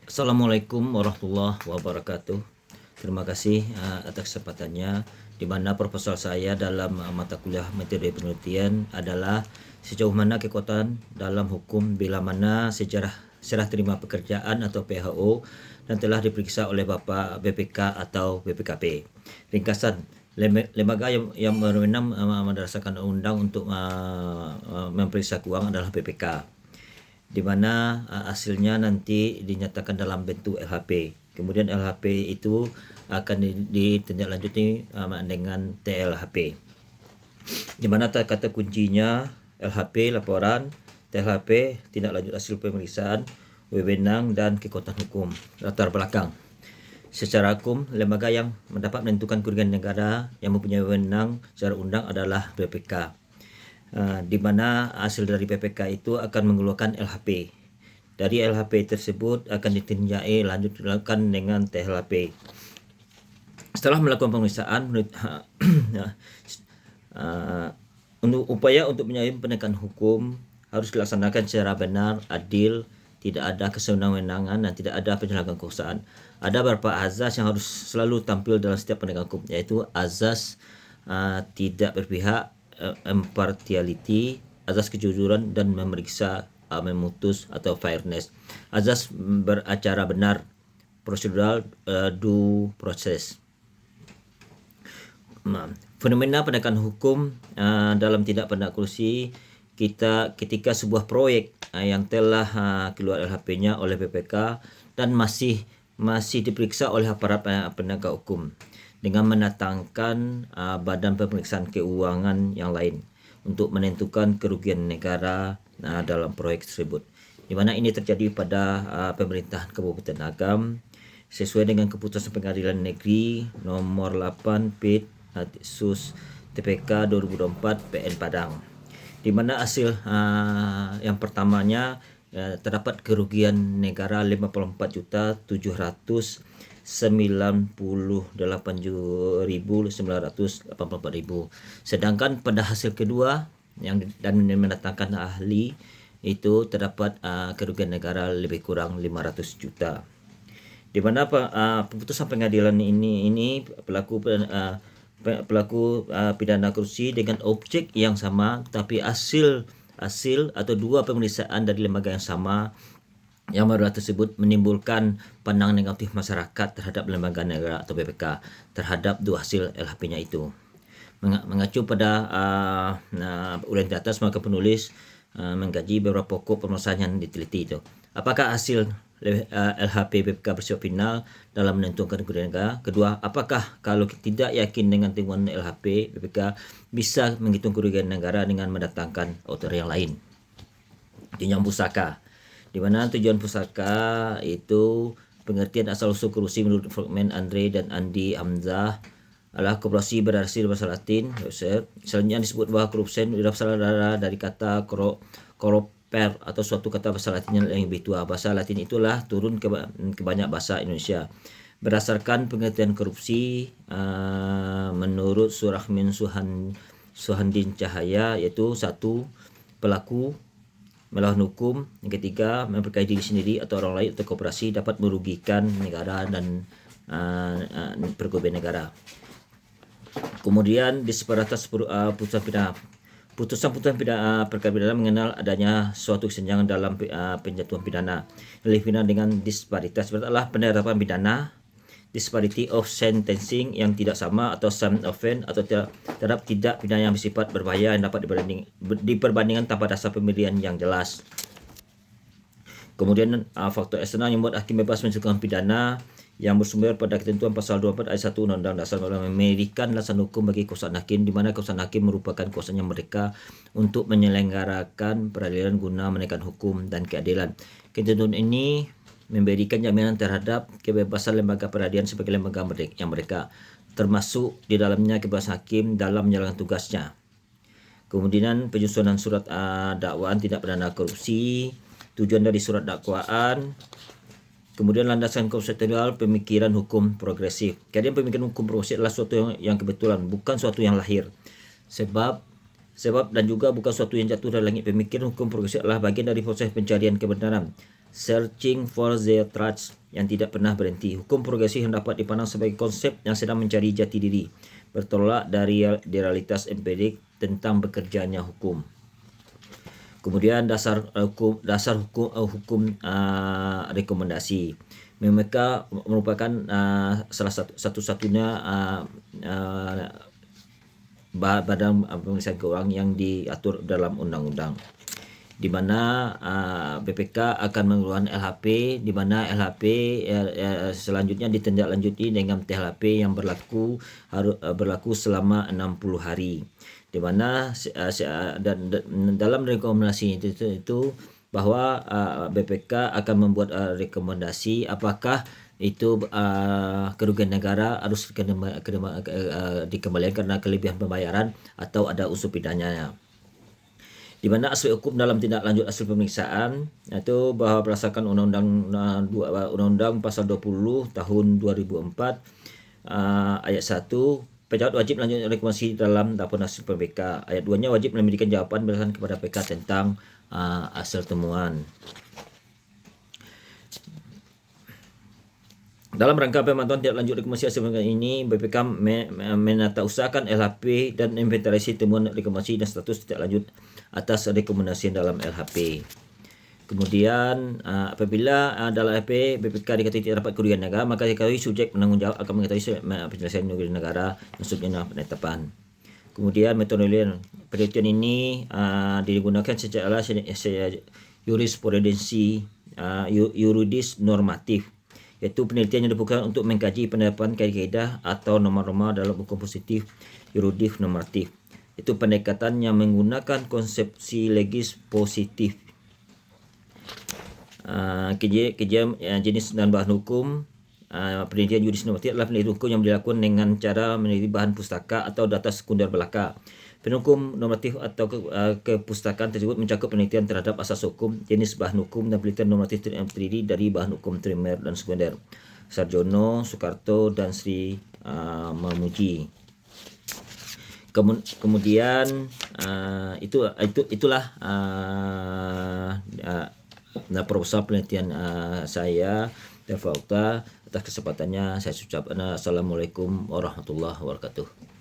Assalamualaikum warahmatullahi wabarakatuh. Terima kasih atas kesempatannya, di mana proposal saya dalam mata kuliah metode penelitian adalah sejauh mana kekuatan dalam hukum bila mana sejarah serah terima pekerjaan atau PHO dan telah diperiksa oleh Bapak BPK atau BPKP. Ringkasan, lembaga yang berwenang berdasarkan undang untuk memeriksa keuangan adalah BPK, di mana hasilnya nanti dinyatakan dalam bentuk LHP. Kemudian LHP itu akan ditindaklanjuti dengan TLHP. Di mana kata kuncinya LHP laporan, TLHP tindak lanjut hasil pemeriksaan, wewenang dan kekuatan hukum. Latar belakang. Secara hukum, lembaga yang mendapat menentukan kerugian negara yang mempunyai wewenang secara undang adalah BPK. Di mana hasil dari PPK itu akan mengeluarkan LHP. Dari LHP tersebut akan ditinjai lanjutkan dengan TLHP. Setelah melakukan pemeriksaan, untuk upaya untuk menyayang penegakan hukum harus dilaksanakan secara benar, adil, tidak ada kesewenang-wenangan dan tidak ada penyalahgunaan kekuasaan. Ada beberapa azas yang harus selalu tampil dalam setiap penegakan hukum, yaitu azas tidak berpihak, impartiality, azas kejujuran dan memeriksa, memutus atau fairness, azas beracara benar, prosedural, due process. Fenomena penegakan hukum dalam tindak pidana korupsi ketika sebuah proyek yang telah keluar LHP-nya oleh BPK dan masih diperiksa oleh aparat penegak hukum dengan mendatangkan badan pemeriksaan keuangan yang lain untuk menentukan kerugian negara dalam proyek tersebut, di mana ini terjadi pada pemerintahan Kabupaten Agam sesuai dengan keputusan Pengadilan Negeri nomor 8 PIT Sus TPK 2024 PN Padang, di mana hasil yang pertamanya terdapat kerugian negara 54.798.984. Sedangkan pada hasil kedua yang dan mendatangkan ahli itu terdapat kerugian negara lebih kurang 500 juta. Di mana keputusan pengadilan ini pelaku pidana korupsi dengan objek yang sama, tapi hasil atau dua pemeriksaan dari lembaga yang sama yang baru tersebut menimbulkan pandangan negatif masyarakat terhadap lembaga negara atau BPK terhadap dua hasil LHP-nya itu. Mengacu pada uraian di atas, maka penulis mengkaji beberapa pokok permasalahan yang diteliti itu. Apakah hasil LHP BPK bersifat final dalam menentukan kerugian negara? Kedua, apakah kalau tidak yakin dengan temuan LHP BPK bisa menghitung kerugian negara dengan mendatangkan autor yang lain? Tujuan pusaka, di mana tujuan pusaka itu pengertian asal-usul korupsi menurut Frogman Andre dan Andi Hamzah adalah korporasi berasal bahasa Latin. Selanjutnya disebut bahwa korupsi berasal dari kata corroper atau suatu kata bahasa Latin yang lebih tua. Bahasa Latin itulah turun ke banyak bahasa Indonesia. Berdasarkan pengertian korupsi menurut Surahmin Suhandin Cahaya, yaitu satu, pelaku melawan hukum. Yang ketiga, memperkaya diri sendiri atau orang lain atau korporasi dapat merugikan negara dan perekonomian negara. Kemudian di separatas putusan pidana. Putusan pidana perkara pidana mengenal adanya suatu kesenjangan dalam penjatuhan pidana. Lebih pidana dengan disparitas adalah penerapan pidana, disparity of sentencing yang tidak sama atau same offense atau terhadap tidak pidana yang bersifat berbahaya yang dapat diperbandingkan tanpa dasar pemilihan yang jelas. Kemudian faktor eksternal yang membuat hakim bebas menjatuhkan pidana yang bersumber pada ketentuan pasal 24 ayat 1 Undang-Undang Dasar memberikan landasan hukum bagi kekuasaan hakim, di mana kekuasaan hakim merupakan kuasanya mereka untuk menyelenggarakan peradilan guna menegakkan hukum dan keadilan. Ketentuan ini memberikan jaminan terhadap kebebasan lembaga peradilan sebagai lembaga yang mereka, termasuk di dalamnya kebebasan hakim dalam menjalankan tugasnya. Kemudian penyusunan surat dakwaan tindak pidana korupsi, tujuan dari surat dakwaan. Kemudian landasan konseptual pemikiran hukum progresif. Kemudian pemikiran hukum progresif adalah suatu yang kebetulan, bukan suatu yang lahir. Sebab dan juga bukan suatu yang jatuh dari langit. Pemikiran hukum progresif adalah bagian dari proses pencarian kebenaran. searching for the truth, yang tidak pernah berhenti. Hukum progresif yang dapat dipandang sebagai konsep yang sedang mencari jati diri, bertolak dari realitas empirik tentang bekerjanya hukum. Kemudian dasar hukum rekomendasi. Mereka merupakan satu-satunya badan pemeriksaan keuangan yang diatur dalam undang-undang, di mana BPK akan mengeluarkan LHP, di mana LHP selanjutnya ditindaklanjuti dengan THLP yang berlaku selama 60 hari, di mana dan dalam rekomendasi itu bahwa BPK akan membuat rekomendasi apakah itu kerugian negara harus dikembalikan karena kelebihan pembayaran atau ada unsur pidananya. Di mana aspek hukum dalam tindak lanjut hasil pemeriksaan itu bahwa berdasarkan Undang-Undang Pasal 20 tahun 2004 ayat 1, pejabat wajib melanjutkan rekomendasi dalam laporan hasil PBK. Ayat 2-nya wajib memberikan jawaban berdasarkan kepada PK tentang hasil temuan. Dalam rangka pemantauan tindak lanjut rekomendasi hasil pemeriksaan ini, BPK menatausahakan LHP dan inventarisasi temuan rekomendasi dan status tindak lanjut atas rekomendasi dalam LHP. Kemudian apabila dalam LHP BPK dikatakan tidak dapat kerugian negara, maka diketahui subjek penanggung jawab akan mengetahui penyelesaian kerugian negara dan subjeknya penetapan. Kemudian metodologi penelitian ini digunakan secara yuridis normatif, iaitu penelitian yang dibuka untuk mengkaji penerapan kaidah atau norma-norma dalam hukum positif yuridis normatif. Itu pendekatan yang menggunakan konsepsi legis positif. Kajian jenis dan bahan hukum. Penelitian yuridis normatif adalah penelitian hukum yang dilakukan dengan cara meneliti bahan pustaka atau data sekunder belaka. Penelitian normatif atau kepustakaan tersebut mencakup penelitian terhadap asas hukum, jenis bahan hukum, dan penelitian normatif yang terdiri dari bahan hukum primer dan sekunder. Sarjono, Soekarto, dan Sri Mamuji. Kemudian itulah proposal penelitian saya dan fakta. Atas kesempatannya saya ucapkan assalamualaikum warahmatullahi wabarakatuh.